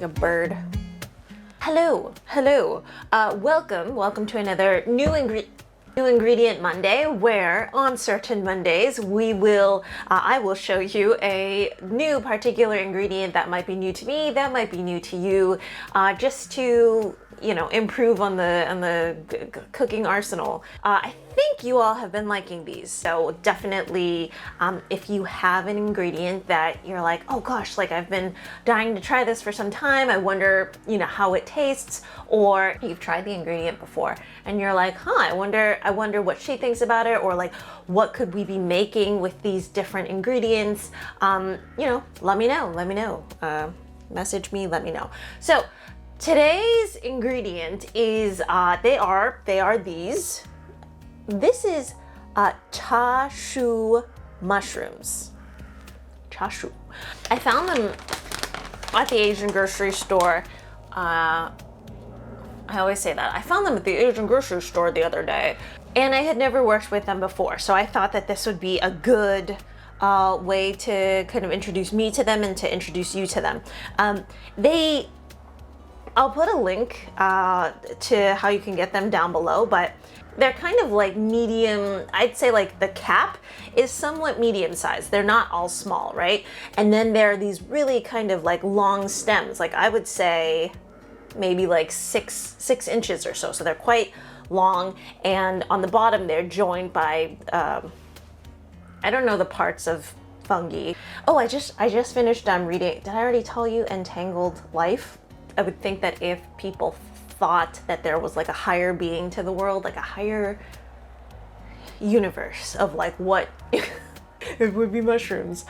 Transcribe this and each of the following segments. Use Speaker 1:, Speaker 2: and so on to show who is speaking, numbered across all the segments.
Speaker 1: like a bird. Hello. Welcome to another new ingredient Monday, where on certain Mondays I will show you a new particular ingredient that might be new to me, that might be new to you, just to improve on the cooking arsenal. I think you all have been liking these, so definitely if you have an ingredient that you're like, oh gosh, like I've been dying to try this for some time, I wonder how it tastes, or you've tried the ingredient before and you're like, I wonder what she thinks about it, or like what could we be making with these different ingredients, let me know. Message me, let me know. So today's ingredient is they are these. This is chashu mushrooms. Chashu. I found them at the Asian grocery store. I always say that. I found them at the Asian grocery store the other day, and I had never worked with them before, so I thought that this would be a good way to kind of introduce me to them and to introduce you to them. I'll put a link to how you can get them down below, but they're kind of like medium. I'd say like the cap is somewhat medium sized. They're not all small, right? And then there are these really kind of like long stems, like I would say maybe like six inches or so. So they're quite long, and on the bottom they're joined by I don't know the parts of fungi. Oh, I just finished reading. Did I already tell you Entangled Life? I would think that if people thought that there was like a higher being to the world, like a higher universe of like what it would be mushrooms.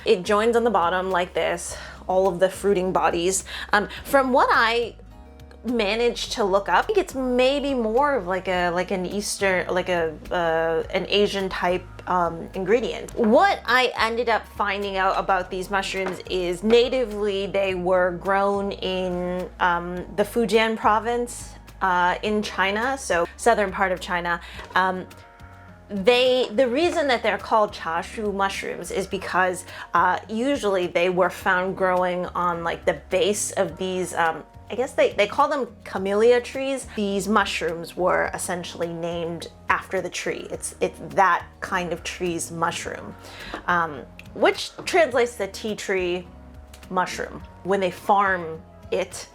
Speaker 1: It joins on the bottom like this, all of the fruiting bodies. From what I managed to look up, I think it's maybe more of like an Eastern, like an Asian type ingredient. What I ended up finding out about these mushrooms is natively they were grown in the Fujian province in China, so southern part of China. The reason that they're called chashu mushrooms is because usually they were found growing on like the base of these I guess they call them camellia trees. These mushrooms were essentially named after the tree. It's that kind of tree's mushroom, which translates to tea tree mushroom. When they farm it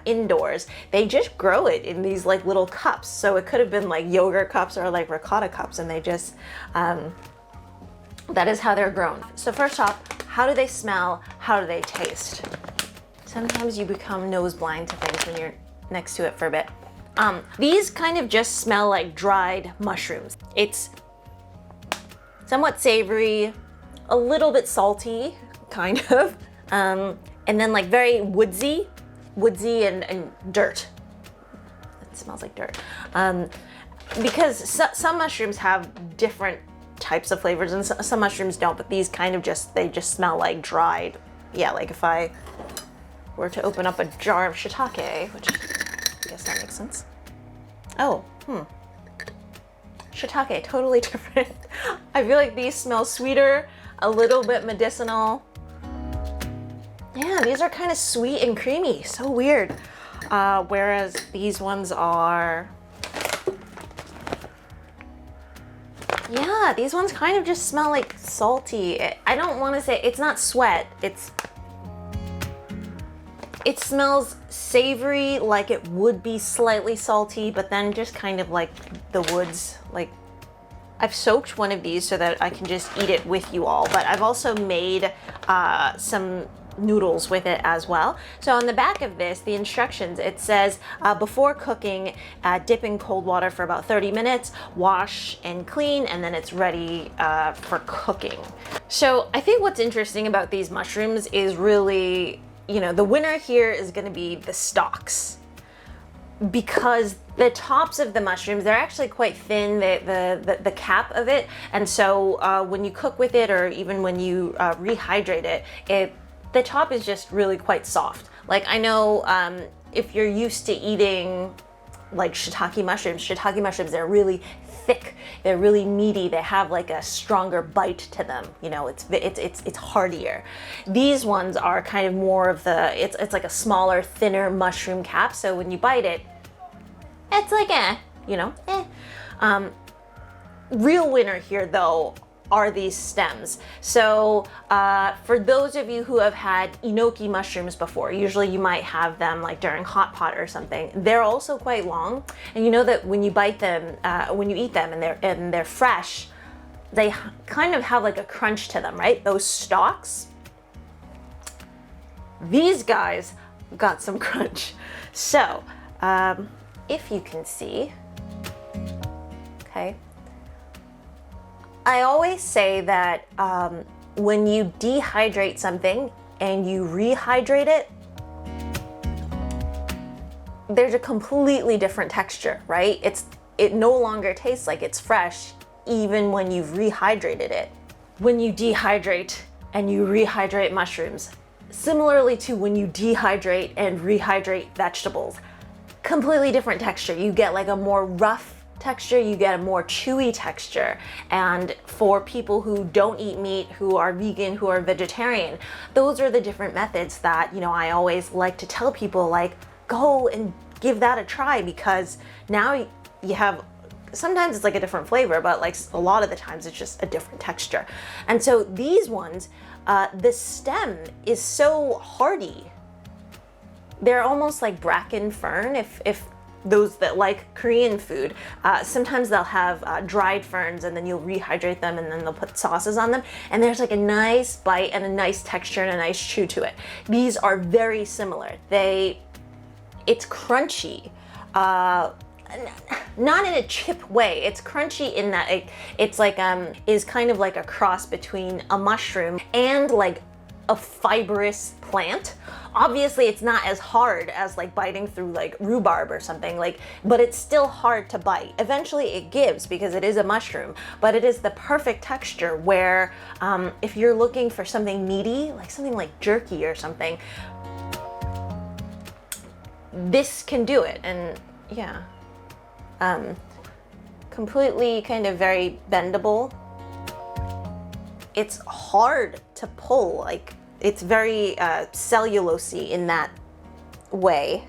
Speaker 1: indoors, they just grow it in these like little cups. So it could have been like yogurt cups or like ricotta cups, and they just, that is how they're grown. So first off, how do they smell? How do they taste? Sometimes you become nose blind to things when you're next to it for a bit. These kind of just smell like dried mushrooms. It's somewhat savory, a little bit salty, kind of, and then like very woodsy and dirt. It smells like dirt. Because some mushrooms have different types of flavors and some mushrooms don't, but these kind of they just smell like dried. Yeah, like if I were to open up a jar of shiitake, which I guess that makes sense. Oh, shiitake, totally different. I feel like these smell sweeter, a little bit medicinal. Yeah, these are kind of sweet and creamy, so weird. Whereas these ones are, yeah, these ones kind of just smell like salty. I don't want to say, it's not sweat, it smells savory, like it would be slightly salty, but then just kind of like the woods. Like, I've soaked one of these so that I can just eat it with you all, but I've also made some noodles with it as well. So on the back of this, the instructions, it says before cooking, dip in cold water for about 30 minutes, wash and clean, and then it's ready for cooking. So I think what's interesting about these mushrooms is really, the winner here is going to be the stalks, because the tops of the mushrooms, they're actually quite thin, the cap of it, and so when you cook with it, or even when you rehydrate it, the top is just really quite soft. Like, I know if you're used to eating like shiitake mushrooms, they're really thick, they're really meaty, they have like a stronger bite to them. You know, it's heartier. These ones are kind of more of the, it's like a smaller, thinner mushroom cap. So when you bite it, it's like you know, Real winner here though are these stems. So for those of you who have had enoki mushrooms before, usually you might have them like during hot pot or something. They're also quite long, and you know that when you bite them, when you eat them and they're fresh, they kind of have like a crunch to them, right? Those stalks. These guys got some crunch. So if you can see, okay. I always say that when you dehydrate something and you rehydrate it, there's a completely different texture, right? It no longer tastes like it's fresh, even when you've rehydrated it. When you dehydrate and you rehydrate mushrooms, similarly to when you dehydrate and rehydrate vegetables, completely different texture. You get like a more rough texture, you get a more chewy texture. And for people who don't eat meat, who are vegan, who are vegetarian, those are the different methods that, you know, I always like to tell people, like, go and give that a try, because now you have, sometimes it's like a different flavor, but like a lot of the times it's just a different texture. And so these ones, the stem is so hardy. They're almost like bracken fern, if those that like Korean food, sometimes they'll have dried ferns and then you'll rehydrate them and then they'll put sauces on them. And there's like a nice bite and a nice texture and a nice chew to it. These are very similar. It's crunchy, not in a chip way. It's crunchy in that it's like, is kind of like a cross between a mushroom and like a fibrous plant. Obviously it's not as hard as like biting through like rhubarb or something, like, but it's still hard to bite. Eventually it gives because it is a mushroom, but it is the perfect texture where if you're looking for something meaty, like something like jerky or something, this can do it. And yeah, completely kind of very bendable. It's hard to pull, like it's very cellulosey in that way.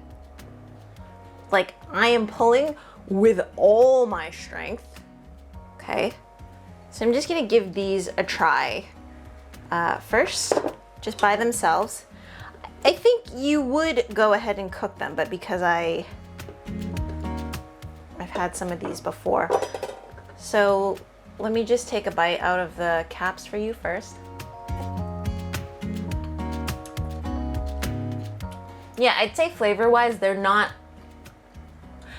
Speaker 1: Like I am pulling with all my strength. Okay, so I'm just gonna give these a try. First, just by themselves. I think you would go ahead and cook them, but because I've had some of these before. So let me just take a bite out of the caps for you first. Yeah, I'd say flavor-wise, they're not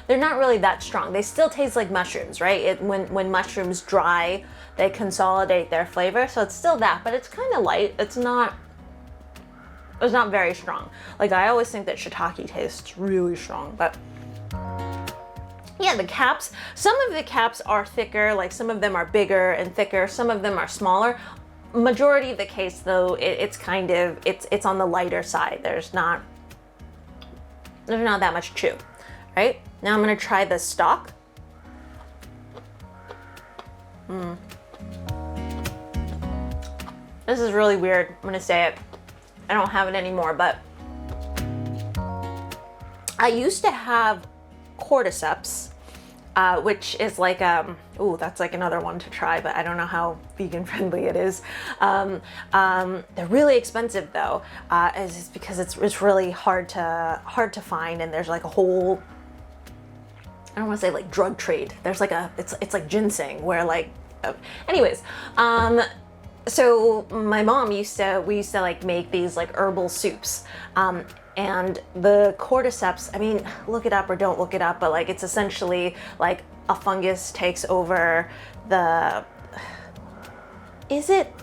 Speaker 1: really that strong. They still taste like mushrooms, right? When mushrooms dry, they consolidate their flavor, so it's still that, but it's kind of light. It's not very strong. Like I always think that shiitake tastes really strong, but yeah, the caps, some of the caps are thicker, like some of them are bigger and thicker, some of them are smaller. Majority of the case though, it's kind of, it's on the lighter side. There's not that much chew, right? Now I'm gonna try the stalk. This is really weird, I'm gonna say it. I don't have it anymore, but I used to have cordyceps, which is like, ooh, that's like another one to try, but I don't know how vegan friendly it is. They're really expensive though, is because it's really hard to find, and there's like a whole, I don't want to say like drug trade. There's like it's like ginseng where like, anyways, so my mom we used to like make these like herbal soups. And the cordyceps, I mean, look it up or don't look it up, but like it's essentially like a fungus takes over is it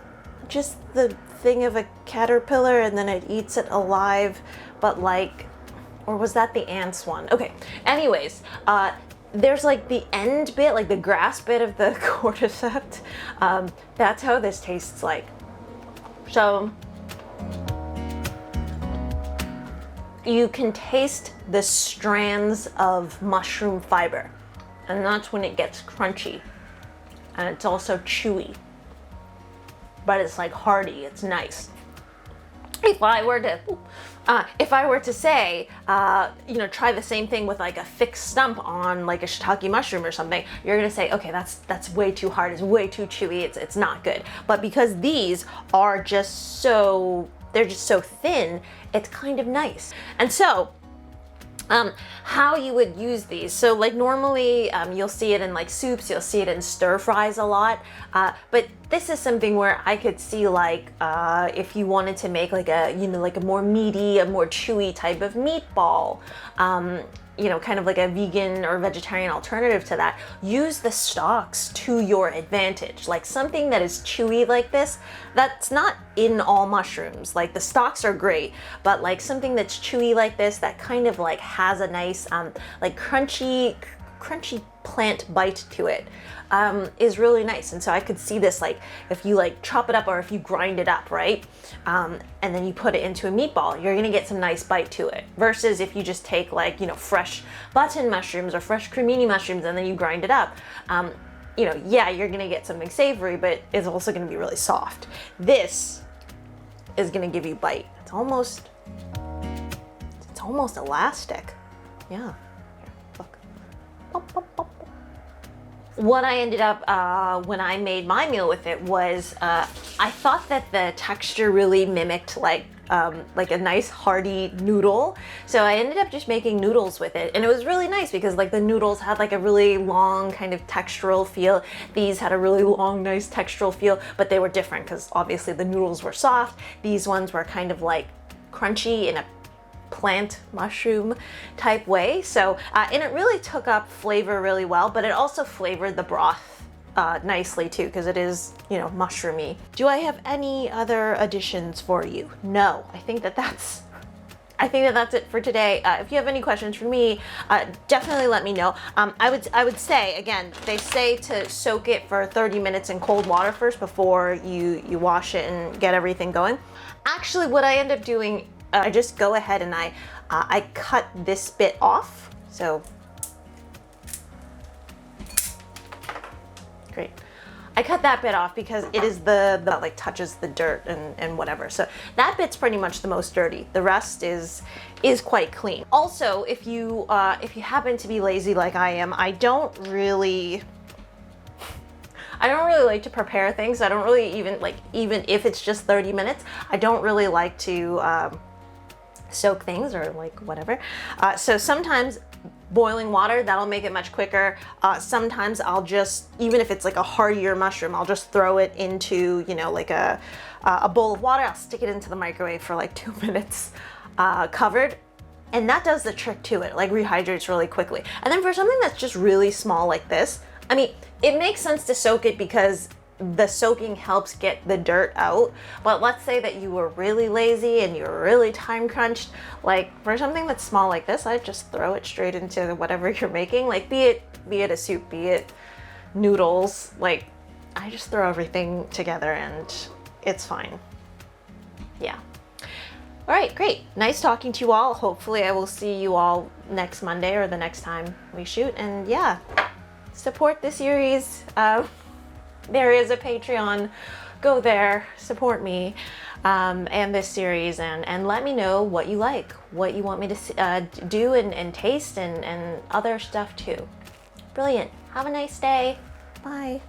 Speaker 1: just the thing of a caterpillar and then it eats it alive, but like, or was that the ants one? Okay, anyways, there's like the end bit, like the grass bit of the cordyceps. That's how this tastes like. So you can taste the strands of mushroom fiber. and that's when it gets crunchy. And it's also chewy. But it's like hearty, it's nice. If I were to say, try the same thing with like a thick stump on like a shiitake mushroom or something, you're gonna say, okay, that's way too hard, it's way too chewy, it's not good. But because these are just so, they're just so thin, it's kind of nice. And so, how you would use these. So like normally you'll see it in like soups, you'll see it in stir fries a lot, but this is something where I could see like if you wanted to make like a, like a more meaty, a more chewy type of meatball, kind of like a vegan or vegetarian alternative to that, use the stalks to your advantage. Like something that is chewy like this, that's not in all mushrooms. Like the stalks are great, but like something that's chewy like this, that kind of like has a nice like crunchy plant bite to it, is really nice. And so I could see this, like if you like chop it up or if you grind it up, right? And then you put it into a meatball, you're gonna get some nice bite to it. Versus if you just take like, fresh button mushrooms or fresh cremini mushrooms and then you grind it up, yeah, you're gonna get something savory, but it's also gonna be really soft. This is gonna give you bite. It's almost elastic. Yeah. Here, look. Pop, pop, pop. What I ended up when I made my meal with it was I thought that the texture really mimicked like a nice hearty noodle. So I ended up just making noodles with it, and it was really nice because like the noodles had like a really long kind of textural feel. These had a really long, nice textural feel, but they were different because obviously the noodles were soft. These ones were kind of like crunchy in a plant mushroom type way. So and it really took up flavor really well, but it also flavored the broth nicely too, because it is, mushroomy. Do I have any other additions for you? No, I think that that's it for today. If you have any questions for me, definitely let me know. I would say, again, they say to soak it for 30 minutes in cold water first before you wash it and get everything going. Actually, what I end up doing, I just go ahead and I cut this bit off. So, great. I cut that bit off because it is the like touches the dirt and whatever. So that bit's pretty much the most dirty. The rest is quite clean. Also, if you happen to be lazy like I am, I don't really like to prepare things. I don't really even if it's just 30 minutes, I don't really like to soak things or like whatever. So sometimes boiling water, that'll make it much quicker. Sometimes I'll just, even if it's like a heartier mushroom, I'll just throw it into, like a bowl of water. I'll stick it into the microwave for like 2 minutes covered. And that does the trick to it, like rehydrates really quickly. And then for something that's just really small like this, I mean, it makes sense to soak it because the soaking helps get the dirt out. But let's say that you were really lazy and you're really time crunched. Like for something that's small like this, I just throw it straight into whatever you're making. Like be it a soup, be it noodles. Like I just throw everything together and it's fine. Yeah. All right, great. Nice talking to you all. Hopefully I will see you all next Monday or the next time we shoot. And yeah, support the series. There is a Patreon. Go there, support me and this series, and let me know what you like, what you want me to do and taste and other stuff too. Brilliant. Have a nice day. Bye.